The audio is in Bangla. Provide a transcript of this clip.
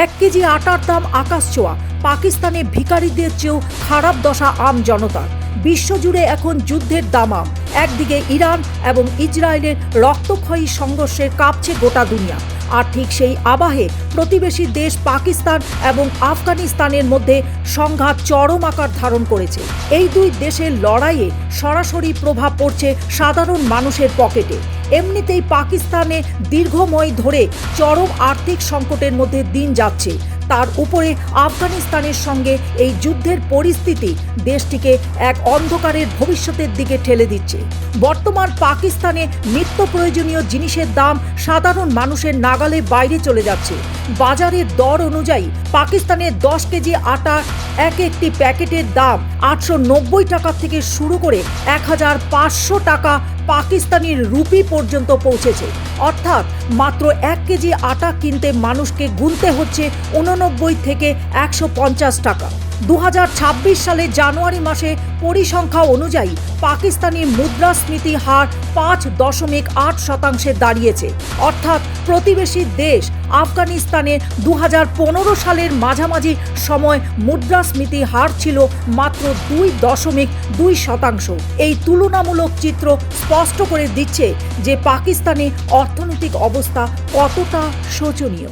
এক কেজি আটার দাম আকাশছোঁয়া। পাকিস্তানে ভিখারিদের চেয়েও খারাপ দশা আম জনতার। বিশ্বজুড়ে এখন যুদ্ধের দামাম। একদিকে ইরান এবং ইসরায়েলের রক্তক্ষয়ী সংঘর্ষে কাঁপছে গোটা দুনিয়া। আর ঠিক সেই আবাহে প্রতিবেশী দেশ পাকিস্তান এবং আফগানিস্তানের মধ্যে সংঘাত চরম আকার ধারণ করেছে। এই দুই দেশের লড়াইয়ে সরাসরি প্রভাব পড়ছে সাধারণ মানুষের পকেটে। এমনিতেই পাকিস্তানে দীর্ঘময় ধরে চরম আর্থিক সংকটের মধ্যে দিন যাচ্ছে, তার উপরে আফগানিস্তানের সঙ্গে এই যুদ্ধের পরিস্থিতি দেশটিকে এক অন্ধকারের ভবিষ্যতের দিকে ঠেলে দিচ্ছে। বর্তমান পাকিস্তানে নিত্য প্রয়োজনীয় জিনিসের দাম সাধারণ মানুষের নাগালের বাইরে চলে যাচ্ছে। বাজারের দর অনুযায়ী পাকিস্তানের 10 কেজি আটা একটি প্যাকেটের দাম 890 টাকা থেকে শুরু করে 1500 টাকা পাকিস্তানি রুপি পর্যন্ত পৌঁছেছে। অর্থাৎ মাত্র 1 কেজি আটা কিনতে মানুষকে গুনতে হচ্ছে 89 থেকে 150 টাকা। 2026 সালে জানুয়ারি মাসে পরিসংখ্যা অনুযায়ী পাকিস্তানি মুদ্রাস্ফীতি হার 5.8% দাঁড়িয়েছে। অর্থাৎ প্রতিবেশী দেশ আফগানিস্তানের 2015 সালের মাঝামাঝি সময় মুদ্রাস্ফীতি হার ছিল মাত্র 2.2%। এই তুলনামূলক চিত্র স্পষ্ট করে দিচ্ছে যে পাকিস্তানি অর্থনৈতিক অবস্থা কতটা শোচনীয়।